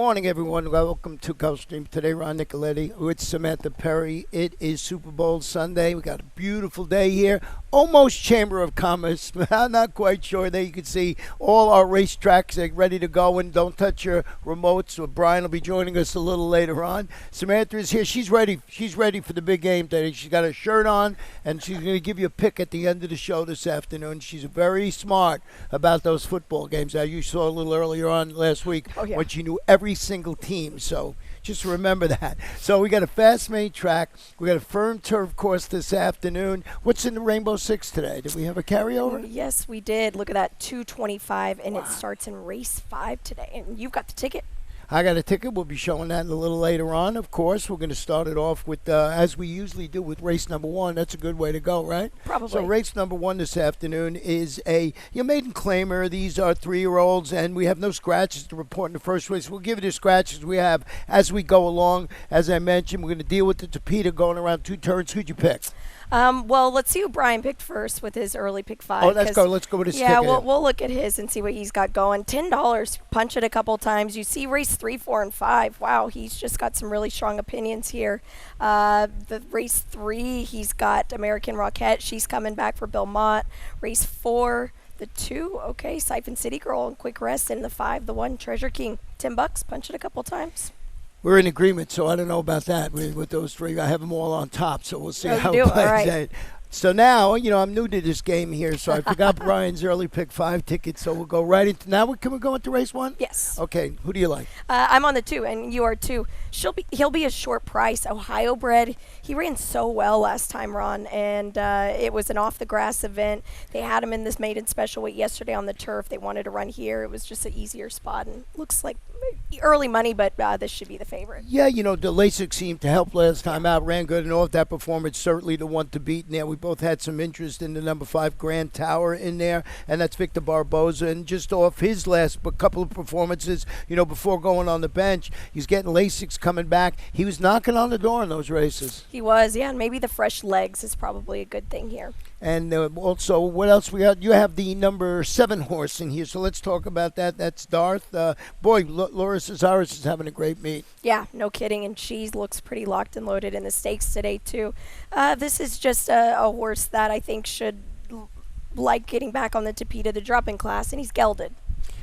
morning, everyone. Welcome to Gulfstream. Today, Ron Nicoletti with Samantha Perry. It is Super Bowl Sunday. We got a beautiful day here. Almost Chamber of Commerce. I'm not quite sure. There you can see all our racetracks are ready to go. And don't touch your remotes. So Brian will be joining us a little later on. Samantha is here. She's ready. She's ready for the big game today. She's got her shirt on, and she's going to give you a pick at the end of the show this afternoon. She's very smart about those football games. As you saw a little earlier on last week when she knew every single team. So just remember that. So we got a fast main track. We got a firm turf course this afternoon. What's in the Rainbow Six today? Did we have a carryover? Yes, we did. Look at that, 225, and it starts in race 5 today. And you've got the ticket. I got a ticket. We'll be showing that a little later on. Of course, we're going to start it off with, as we usually do with race number 1. That's a good way to go, right? Probably. So race number 1 this afternoon is your maiden claimer. These are 3-year-olds, and we have no scratches to report in the first race. We'll give you the scratches we have as we go along. As I mentioned, we're going to deal with the Tapeta going around 2 turns. Who'd you pick? Well, let's see who Brian picked first with his early pick 5. Oh, let's go with his ticket. Yeah, we'll look at his and see what he's got going. $10, punch it a couple times. You see race 3, 4, and 5. Wow, he's just got some really strong opinions here. The race 3, he's got American Rockette. She's coming back for Bill Mott. Race 4, the 2, okay, Siphon City Girl and Quick Rest. And the 5, the 1, Treasure King. $10, punch it a couple times. We're in agreement, so I don't know about that with those 3. I have them all on top, so we'll see how it plays right. out. So now, I'm new to this game here, so I forgot Brian's early pick 5 ticket, so we'll go right into now. Can we go into race 1? Yes. Okay, who do you like? I'm on the 2, and you are too. He'll be a short price. Ohio bred. He ran so well last time, Ron, and it was an off-the-grass event. They had him in this maiden special weight yesterday on the turf. They wanted to run here. It was just an easier spot, and looks like early money, but this should be the favorite. Yeah, the LASIK seemed to help last time out. Ran good, and off that performance, certainly the one to beat in there. We both had some interest in the number 5 Grand Tower in there, and that's Victor Barboza. And just off his last couple of performances, before going on the bench, he's getting LASIKs coming back. He was knocking on the door in those races. He was, yeah, and maybe the fresh legs is probably a good thing here. And also, what else we got? You have the number 7 horse in here, so let's talk about that. That's Darth. Laura Cesaris is having a great meet. Yeah, no kidding, and she looks pretty locked and loaded in the stakes today, too. This is just a horse that I think should like getting back on the Tapeta, the drop-in class, and he's gelded.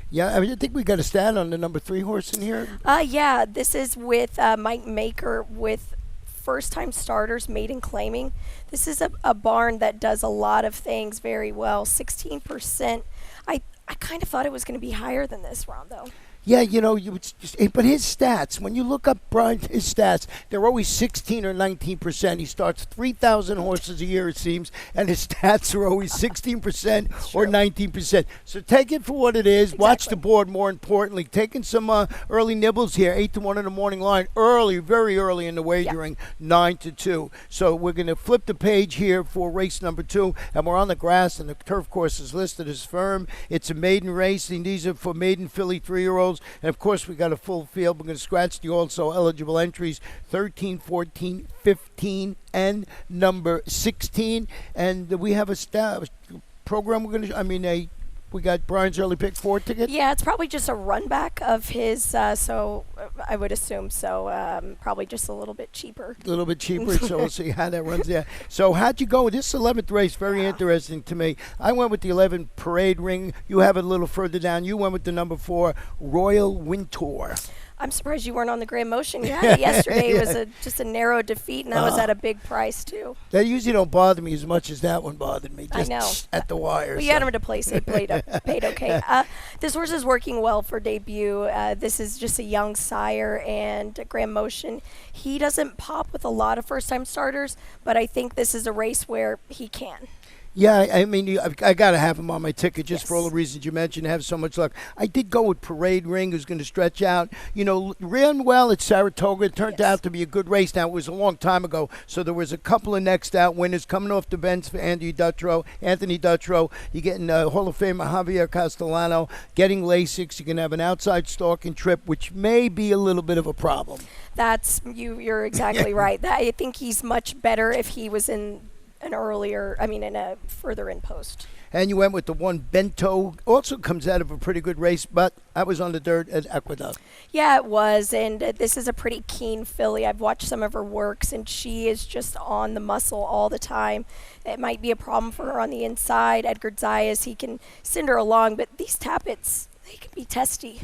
Yeah, I think we got a stat on the number 3 horse in here. Yeah, this is with Mike Maker with first-time starters, maiden claiming. This is a barn that does a lot of things very well. 16%. I kind of thought it was going to be higher than this, Ron, though. Yeah, but his stats, when you look up Brian, his stats, they're always 16 or 19%. He starts 3,000 horses a year, it seems, and his stats are always 16% or 19%. So take it for what it is. Exactly. Watch the board, more importantly. Taking some early nibbles here, 8-1 in the morning line, very early in the wagering, 9-2. So we're going to flip the page here for race number 2, and we're on the grass, and the turf course is listed as firm. It's a maiden race, and these are for maiden filly 3-year-olds. And, of course, we got a full field. We're going to scratch the also eligible entries, 13, 14, 15, and number 16. And we have a program we got Brian's early pick 4 ticket? Yeah, it's probably just a run back of his, so I would assume so. Probably just a little bit cheaper. A little bit cheaper, so we'll see how that runs there. So how'd you go with this 11th race? Very interesting to me. I went with the 11 Parade Ring. You have it a little further down. You went with the number 4 Royal Wintour. I'm surprised you weren't on the Grand Motion. You had it yesterday. It was just a narrow defeat, and that was at a big price, too. That usually don't bother me as much as that one bothered me. Just I know. At the wire. Well, you had him to place. They paid okay. This horse is working well for debut. This is just a young sire and Grand Motion. He doesn't pop with a lot of first-time starters, but I think this is a race where he can. Yeah, I got to have him on my ticket just for all the reasons you mentioned. Have so much luck. I did go with Parade Ring, who's going to stretch out. Ran well at Saratoga. It turned out to be a good race. Now, it was a long time ago, so there was a couple of next out winners coming off the bench for Anthony Dutrow. You're getting Hall of Famer Javier Castellano, getting LASIKs. You can have an outside stalking trip, which may be a little bit of a problem. You're exactly right. I think he's much better if he was in in a further in post. And you went with the one Bento, also comes out of a pretty good race, but I was on the dirt at Aqueduct. Yeah, it was, and this is a pretty keen filly. I've watched some of her works, and she is just on the muscle all the time. It might be a problem for her on the inside. Edgar Zayas, he can send her along, but these Tappets, they can be testy.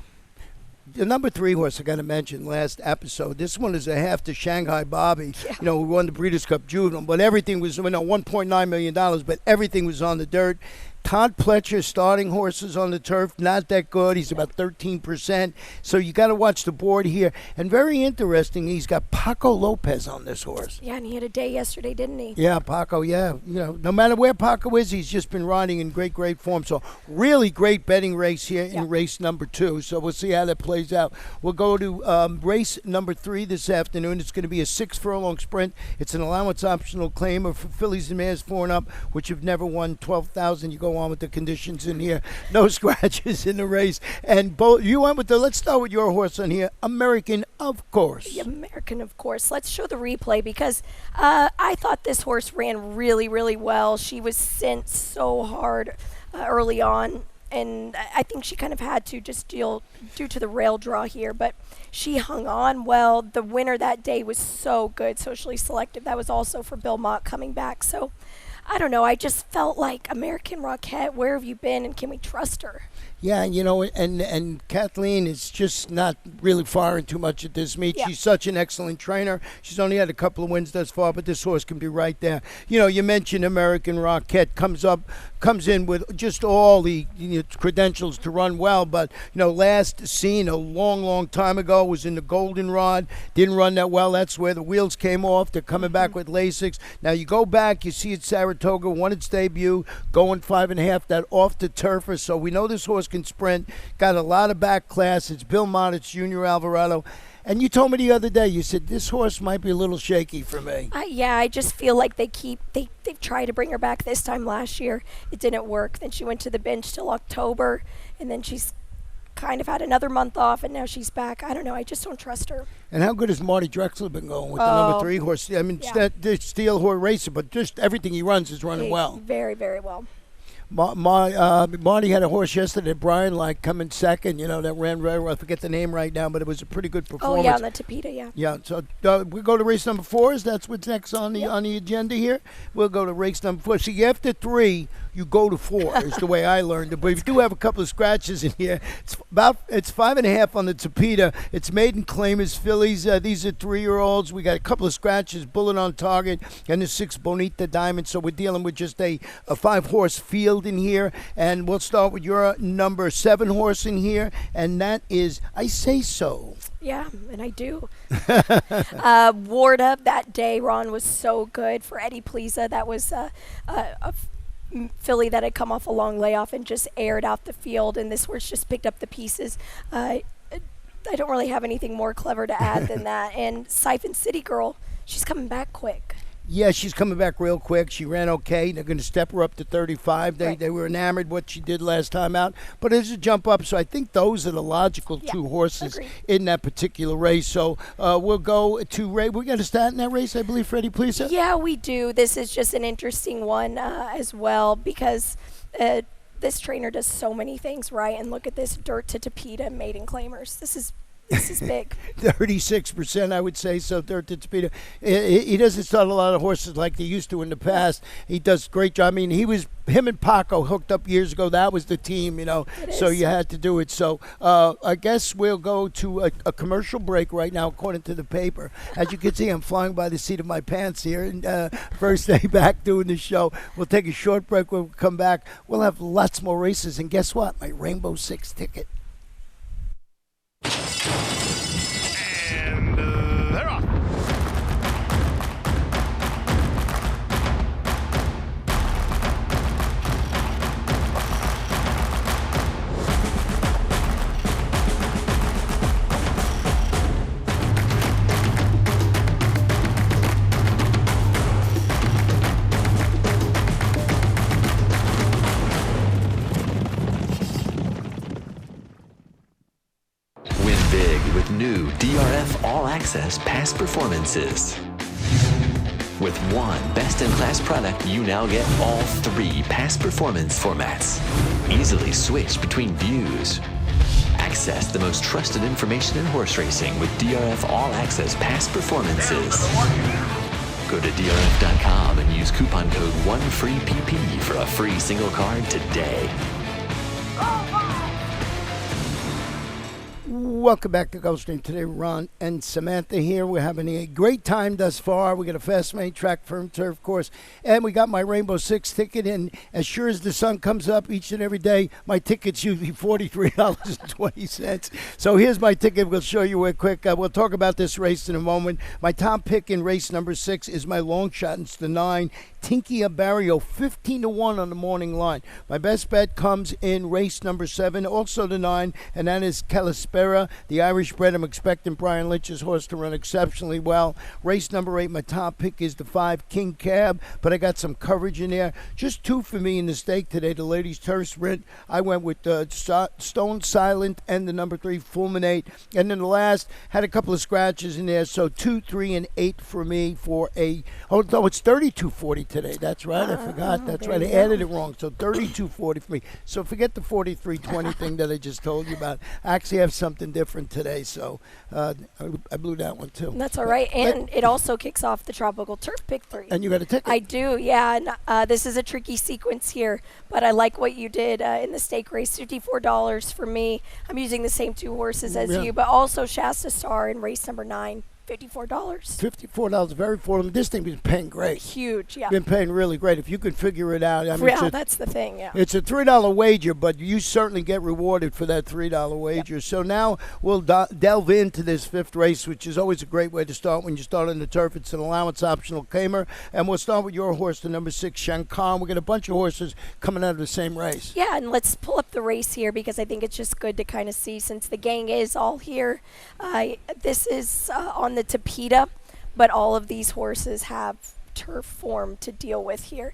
The number 3 horse I got to mention last episode. This one is a half to Shanghai Bobby. Yeah. We won the Breeders' Cup Juvenile, but everything was, $1.9 million, but everything was on the dirt. Todd Pletcher starting horses on the turf, not that good. He's about 13%. So you got to watch the board here. And very interesting, he's got Paco Lopez on this horse. Yeah, and he had a day yesterday, didn't he? Yeah, Paco, yeah. No matter where Paco is, he's just been riding in great, great form. So really great betting race here in race number 2. So we'll see how that plays out. We'll go to race number 3 this afternoon. It's going to be a 6-furlong sprint. It's an allowance optional claimer for fillies and mares 4 and up, which have never won 12,000. You go on with the conditions in here. No scratches in the race. And you went with let's start with your horse on here, American, of course. The American, of course. Let's show the replay because I thought this horse ran really, really well. She was sent so hard early on, and I think she kind of had to just deal due to the rail draw here, but she hung on well. The winner that day was so good, socially selective. That was also for Bill Mott coming back. So I don't know. I just felt like American Rockette, where have you been, and can we trust her? Yeah, and Kathleen is just not really firing too much at this meet. Yeah. She's such an excellent trainer. She's only had a couple of wins thus far, but this horse can be right there. You mentioned American Rockette comes in with just all the credentials to run well, but last seen a long, long time ago was in the Goldenrod. Didn't run that well. That's where the wheels came off. They're coming back with Lasix. Now you go back, you see at Saratoga, won its debut, going 5.5, that off the turfer. So we know this horse can sprint. Got a lot of back class. It's Bill Mott, it's Junior Alvarado. And you told me the other day, you said this horse might be a little shaky for me. Yeah, I just feel like they've tried to bring her back this time last year. It didn't work. Then she went to the bench till October, and then she's kind of had another month off, and now she's back. I don't know. I just don't trust her. And how good has Marty Drexler been going with the number 3 horse? I mean, the steel horse racer, but just everything he runs is running well. Very, very well. Marty had a horse yesterday, Brian, coming second, that ran very well. I forget the name right now, but it was a pretty good performance. Oh, yeah, on the Tapeta, yeah. Yeah, so we go to race number 4. That's what's next on the agenda here. We'll go to race number 4. See, after 3, you go to 4 is the way I learned it. But if you do have a couple of scratches in here, it's 5.5 on the Tapeta. It's maiden claimers fillies. These are 3-year-olds. We got a couple of scratches, Bullet on Target, and the 6 Bonita Diamond. So we're dealing with just a 5-horse field in here, and we'll start with your number 7 horse in here, and that is I Say So. Yeah, and I do. Ward Up that day, Ron, was so good for Eddie Pliza. That was a filly that had come off a long layoff and just aired out the field, and this horse just picked up the pieces. I don't really have anything more clever to add than that. And Siphon City Girl, she's coming back quick. Yeah, she's coming back real quick. She ran okay. They're going to step her up to 35. They were enamored what she did last time out. But it's a jump up, so I think those are the logical 2 horses in that particular race. So we'll go to Ray. We got to start in that race, I believe, Freddie, please. Yeah, we do. This is just an interesting one as well because this trainer does so many things right. And look at this dirt to Tapeta maiden claimers. This is big. 36%, I would say. So, dirt to Tapeta. He doesn't start a lot of horses like they used to in the past. He does a great job. I mean, him and Paco hooked up years ago. That was the team, so you had to do it. So, I guess we'll go to a commercial break right now, according to the paper. As you can see, I'm flying by the seat of my pants here. And first day back doing the show. We'll take a short break. When we come back, we'll have lots more races. And guess what? My Rainbow Six ticket. And they're off. New DRF All Access past performances. With one best-in-class product, you now get all 3 past performance formats. Easily switch between views. Access the most trusted information in horse racing with DRF All Access Past Performances. Go to DRF.com and use coupon code ONEFREEPP for a free single card today. Welcome back to Gulfstream. Today, Ron and Samantha here. We're having a great time thus far. We got a fast main track firm turf course, and we got my Rainbow Six ticket. And as sure as the sun comes up each and every day, my ticket's usually $43.20. So here's my ticket. We'll show you real quick. We'll talk about this race in a moment. My top pick in race number 6 is my long shot. It's the 9, Tinky Barrio, 15-1 on the morning line. My best bet comes in race number 7, also the 9, and that is Calispera, the Irish bred. I'm expecting Brian Lynch's horse to run exceptionally well. Race number 8, my top pick is the 5, King Cab, but I got some coverage in there. Just 2 for me in the stake today. The ladies' turf sprint, I went with Stone Silent and the number 3, Fulminate. And then the last, had a couple of scratches in there, so 2, 3, and 8 for me for a, oh, no, it's 32.40 today. That's right. I forgot. That's right. I added it wrong. So 32.40 for me. So forget the 43.20 thing that I just told you about. I actually have something different today. So I blew that one too. That's all right. And it also kicks off the Tropical Turf Pick 3. And you got a ticket. I do, yeah. And this is a tricky sequence here, but I like what you did in the stake race. $54 for me. I'm using the same 2 horses as you, but also Shasta Star in race number 9. $54. $54, very affordable. This thing has been paying great. Huge, yeah. Been paying really great. If you could figure it out. I mean, yeah, that's the thing, yeah. It's a $3 wager, but you certainly get rewarded for that $3 wager. Yep. So now we'll delve into this 5th race, which is always a great way to start when you start on the turf. It's an allowance optional Kamer. And we'll start with your horse, the number 6, Shankar. We got a bunch of horses coming out of the same race. Yeah, and let's pull up the race here because I think it's just good to kind of see since the gang is all here. This is on the Tapeta. But all of these horses have turf form to deal with here.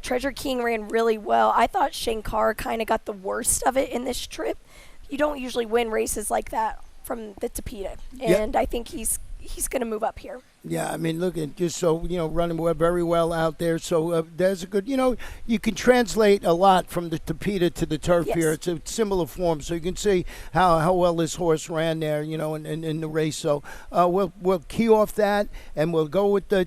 Treasure King ran really well. I thought Shankar kind of got the worst of it in this trip. You don't usually win races like that from the Tapeta. And I think he's going to move up here. Yeah, I mean, look at just so, running very well out there. So there's a good, you can translate a lot from the Tapeta to the turf here. It's a similar form. So you can see how well this horse ran there, in the race. So we'll key off that and we'll go with the,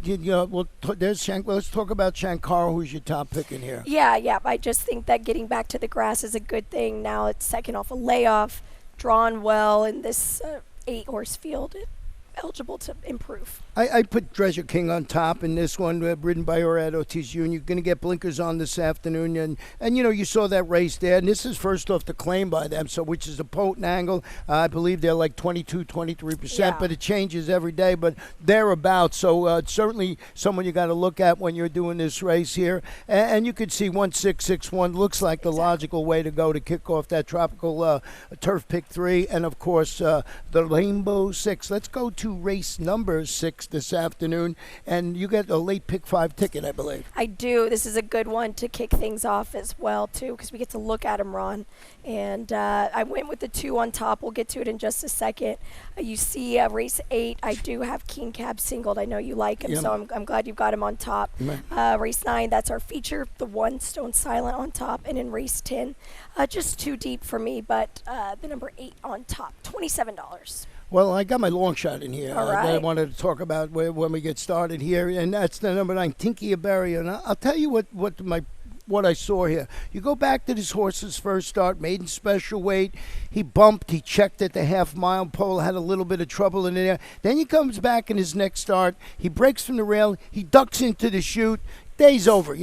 let's talk about Shankar, who's your top pick in here. Yeah. I just think that getting back to the grass is a good thing. Now it's second off a layoff, drawn well in this 8-horse field. Eligible to improve. I put Treasure King on top in this one, ridden by Orlando Ortiz Jr. You're going to get blinkers on this afternoon. And you saw that race there. And this is first off the claim by them, so which is a potent angle. I believe they're like 22, 23%, but it changes every day. But thereabouts. So it's certainly someone you got to look at when you're doing this race here. And you could see 1661 looks like the logical way to go to kick off that Tropical Turf Pick 3. And, of course, the Rainbow 6. Let's go to race number 6 this afternoon, and you get a late pick 5 ticket, I believe. I do. This is a good one to kick things off as well, too, because we get to look at him, Ron. And I went with the 2 on top. We'll get to it in just a second. You see race 8, I do have King Cab singled. I know you like him, so I'm glad you've got him on top. Race 9, that's our feature, the 1, Stone Silent on top. And in race 10, just too deep for me, but the number 8 on top, $27. Well, I got my long shot in here All right. that I wanted to talk about when we get started here, and that's the number 9, Tinky Barrio. And I'll tell you what I saw here. You go back to this horse's first start, maiden special weight. He bumped, he checked at the half-mile pole, had a little bit of trouble in there. Then he comes back in his next start. He breaks from the rail. He ducks into the chute. Day's over,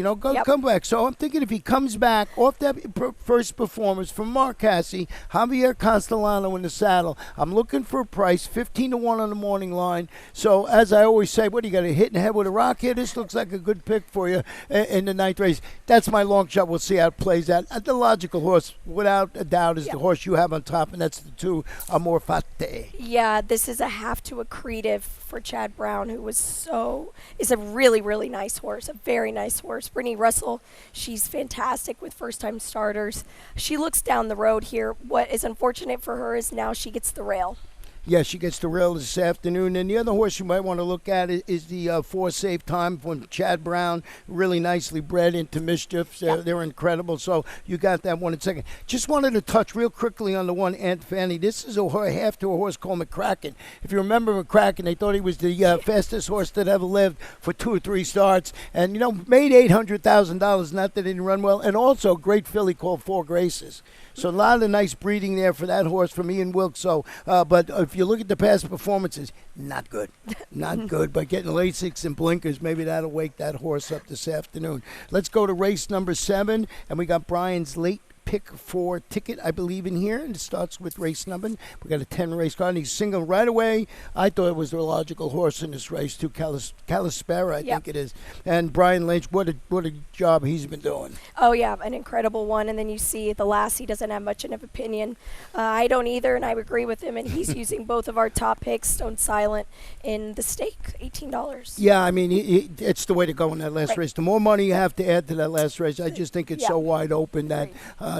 come back. So I'm thinking if he comes back off that first performance from Mark Cassie, Javier Castellano in the saddle, I'm looking for a price, 15-1 on the morning line. So as I always say, what, you got to hit in the head with a rock here? This looks like a good pick for you in the 9th race. That's my long shot. We'll see how it plays out. The logical horse, without a doubt, is the horse you have on top, and that's the 2, Amor Fati. Yeah, this is a half to accretive for Chad Brown, who is a really, really nice horse, a very nice horse. Brittany Russell, she's fantastic with first-time starters. She looks down the road here. What is unfortunate for her is now she gets the rail. Yeah, she gets the rail this afternoon. And the other horse you might want to look at is the 4 Safe Time from Chad Brown. Really nicely bred into Mischief. They're incredible. So you got that one in second. Just wanted to touch real quickly on the one, Aunt Fanny. This is a half to a horse called McCracken. If you remember McCracken, they thought he was the fastest horse that ever lived for 2 or 3 starts. And, made $800,000. Not that he didn't run well. And also great filly called Four Graces. So a lot of nice breeding there for that horse from Ian Wilkes. So, but if you look at the past performances, not good. Not good. But getting Lasix and blinkers, maybe that'll wake that horse up this afternoon. Let's go to race number 7, and we got Brian's late pick for ticket, I believe, in here, and it starts with race number. We got a 10-race card, and he's single right away. I thought it was the logical horse in this race too, Calispera, I think it is. And Brian Lynch, what a job he's been doing. Oh yeah, an incredible one. And then you see the Lassie doesn't have much of an opinion. I don't either, and I agree with him. And he's using both of our top picks, Stone Silent, in the stake, $18. Yeah, I mean, it's the way to go in that last race. The more money you have to add to that last race, I just think it's so wide open that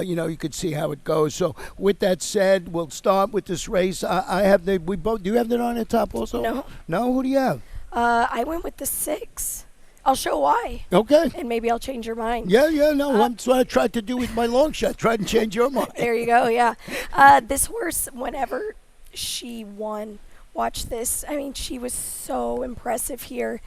you could see how it goes. So with that said, we'll start with this race. I have do you have that on the top also? No. No? Who do you have? I went with the 6. I'll show why. Okay. And maybe I'll change your mind. Yeah, no. That's what I tried to do with my long shot. Tried to change your mind. There you go, yeah. This horse, whenever she won, watch this. I mean, she was so impressive here.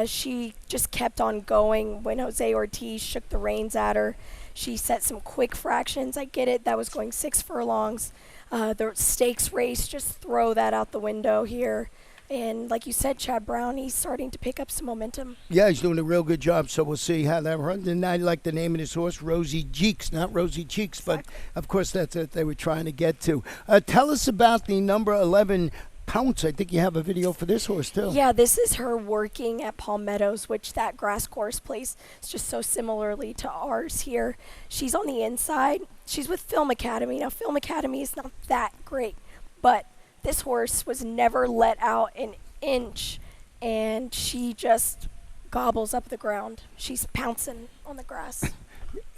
She just kept on going when Jose Ortiz shook the reins at her. She set some quick fractions. I get it. That was going 6 furlongs. The stakes race, just throw that out the window here. And like you said, Chad Brown, he's starting to pick up some momentum. Yeah, he's doing a real good job, so we'll see how that runs. And I like the name of this horse, Rosy Cheeks, not Rosy Cheeks, but of course that's what they were trying to get to. Tell us about the number 11 Pounce. I think you have a video for this horse too. Yeah, this is her working at Palmettos, which that grass course plays is just so similarly to ours here. She's on the inside. She's with Film Academy. Now, Film Academy is not that great, but this horse was never let out an inch, and she just gobbles up the ground. She's pouncing on the grass.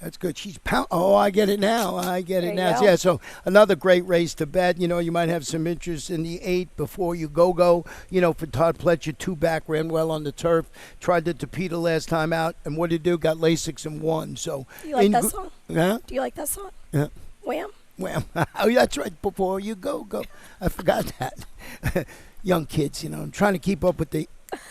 That's good. She's Oh, I get it now. There you now. go. Yeah, so another great race to bet. You might have some interest in the 8 before you go. For Todd Pletcher, 2 back, ran well on the turf. Tried the Tapeta last time out, and what did he do? Got Lasix and won. So, Do you like that song? Huh? Do you like that song? Yeah. Wham? Wham. Oh, that's right. Before you go. I forgot that. Young kids, I'm trying to keep up with the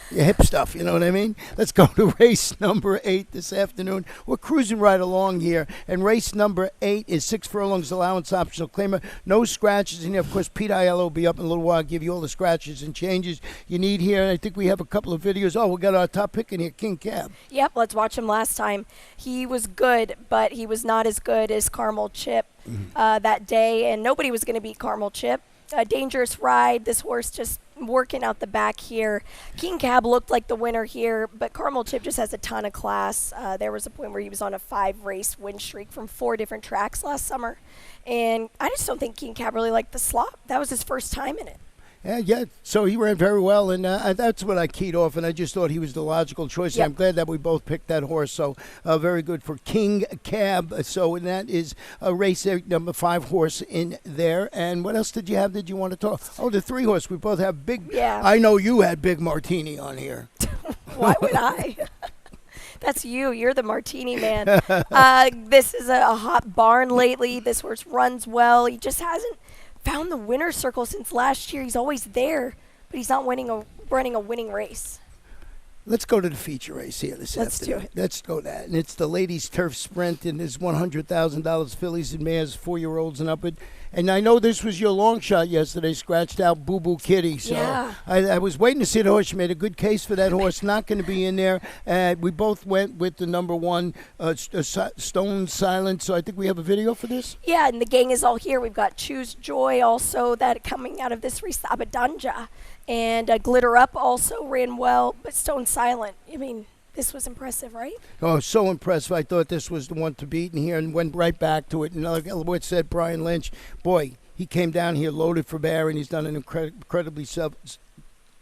hip stuff, you know what I mean? Let's go to race number 8 this afternoon. We're cruising right along here, and race number 8 is 6 furlongs allowance optional claimer. No scratches in here. Of course, Pete Aiello will be up in a little while, give you all the scratches and changes you need here. And I think we have a couple of videos. Oh, we got our top pick in here, King Cab. Yep, let's watch him last time. He was good, but he was not as good as Carmel Chip that day, and nobody was going to beat Carmel Chip. A dangerous ride. This horse just working out the back here. King Cab looked like the winner here, but Carmel Chip just has a ton of class. There was a point where he was on a 5-race win streak from 4 different tracks last summer, and I just don't think King Cab really liked the slop. That was his first time in it. Yeah. So he ran very well, and that's what I keyed off, and I just thought he was the logical choice. Yep. I'm glad that we both picked that horse. So very good for King Cab. So and that is race number 5 horse in there. And what else did you have? Did you want to talk? Oh, the 3 horse. We both have big. Yeah. I know you had Big Martini on here. Why would I? That's you. You're the martini man. This is a hot barn lately. This horse runs well. He just hasn't found the winner's circle since last year. He's always there, but he's not running a winning race. Let's go to the feature race here this afternoon. Let's do it. Let's go that. And it's the ladies' turf sprint, and it's $100,000 fillies and mares, 4-year-olds and upward. And I know this was your long shot yesterday, scratched out Boo Boo Kitty. So Yeah. I was waiting to see the horse. You made a good case for that horse, not going to be in there. We both went with the number 1, Stone Silent. So I think we have a video for this. Yeah, and the gang is all here. We've got Choose Joy also that coming out of this race, Abadanja. And Glitter Up also ran well, but Stone Silent, I mean, this was impressive, right? Oh, so impressive. I thought this was the one to beat in here and went right back to it. And like what said Brian Lynch, boy, he came down here loaded for bear, and he's done an incredibly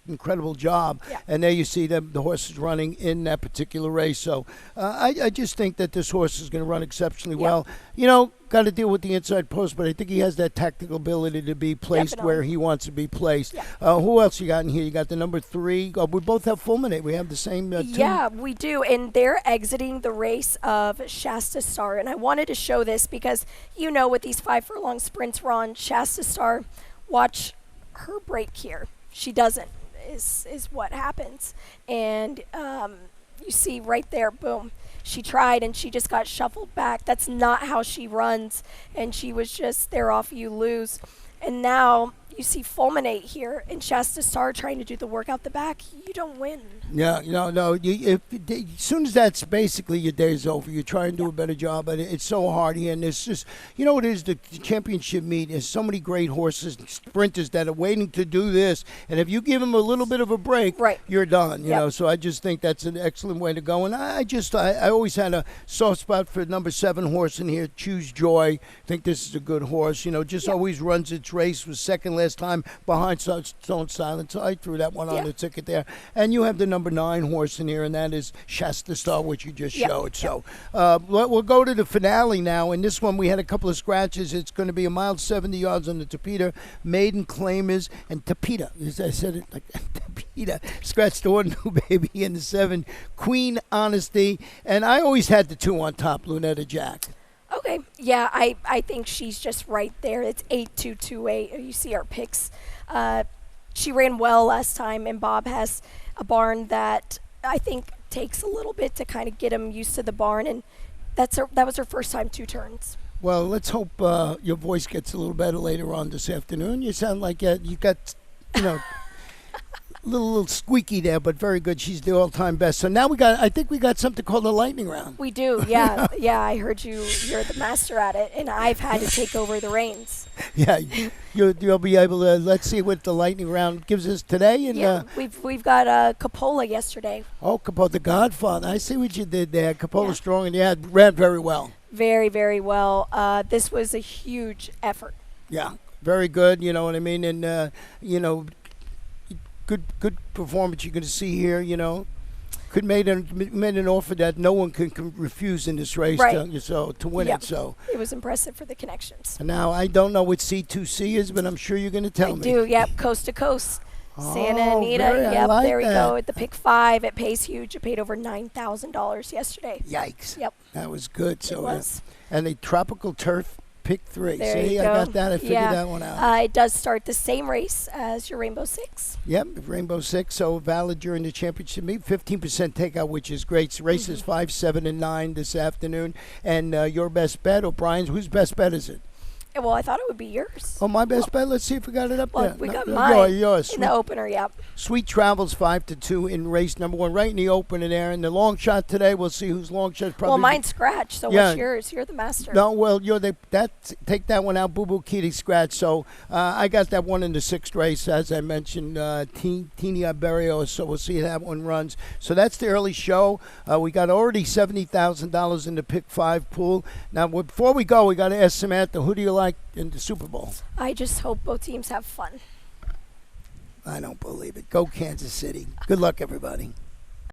incredible job. Yeah. And there you see the horse is running in that particular race. So I just think that this horse is going to run exceptionally well. You know, got to deal with the inside post, but I think he has that tactical ability to be placed Definitely. where he wants to be placed. Yeah. Who else you got in here? You got the number 3. We both have Fulminate. We have the same two. Yeah, we do. And they're exiting the race of Shasta Star. And I wanted to show this because, you know, with these 5 furlong sprints, Ron, Shasta Star, watch her break here. She doesn't, is what happens. And you see right there, boom. She tried and she just got shuffled back. That's not how she runs. And she was just, there off, you lose. And now you see Fulminate here and Shasta Star trying to do the work out the back. You don't win. Yeah, no. As soon as that's basically your day's over, you try and do a better job, but it's so hard here. And it's just, you know what it is, the championship meet, there's so many great horses and sprinters that are waiting to do this. And if you give them a little bit of a break, right, you're done, you know. So I just think that's an excellent way to go. And I always had a soft spot for number 7 horse in here, Choose Joy. I think this is a good horse, you know, just always runs its race, was second last time behind Stone Silence. So I threw that one on the ticket there. And you have the number 9 horse in here, and that is Shasta Star, which you just showed. So we'll go to the finale now. In this one, we had a couple of scratches. It's going to be a mile 70 yards on the Tapeta. Maiden Claimers and Tapeta. As I said it like Tapeta. Scratched the 1 new baby in the 7. Queen Honesty. And I always had the 2 on top, Lunetta Jack. Okay, yeah, I think she's just right there. It's 8-2-2-8. You see our picks. She ran well last time, and Bob has a barn that I think takes a little bit to kind of get him used to the barn, and that was her first time 2 turns. Well, let's hope your voice gets a little better later on this afternoon. You sound like you got, you know, little squeaky there, but very good. She's the all-time best. So now I think we got something called the lightning round. We do, yeah. Yeah, I heard you're the master at it, and I've had to take over the reins. Yeah, you'll be able to. Let's see what the lightning round gives us today. And yeah, we've got Coppola yesterday. Oh, Coppola, the Godfather. I see what you did there. Coppola strong, and ran very well. Very, very well. This was a huge effort. Yeah, very good. You know what I mean, and you know. Good performance you're going to see here, you know. Could made an offer that no one can refuse in this race to win it. So it was impressive for the connections. And now I don't know what C2C is, but I'm sure you're going to tell me. I do, yep, coast to coast. Santa Anita, like there we that. go. At the pick 5, it pays huge. It paid over $9,000 yesterday. Yikes. Yep. That was good. So, it was. And the Tropical Turf pick 3. There See, you I go. got that. I figured that one out. It does start the same race as your Rainbow 6. Yep, Rainbow 6, so valid during the championship meet. 15% takeout, which is great. So races 5, 7, and 9 this afternoon. And your best bet, O'Brien's, whose best bet is it? Well, I thought it would be yours. Oh, my best bet? Let's see if we got it up there. We got mine yours. in the opener, yep. Sweet Travels 5-2 in race number 1, right in the opener there. And the long shot today, we'll see whose long shot probably. Well, mine's scratch, so what's yours? You're the master. No, well, take that one out, Boo Boo Kitty scratch. So I got that one in the 6th race, as I mentioned, Teeny Iberio, so we'll see how that one runs. So that's the early show. We got already $70,000 in the pick 5 pool. Now, before we go, we got to ask Samantha, who do you like in the Super Bowl? I just hope both teams have fun. I don't believe it. Go Kansas City. Good luck, everybody.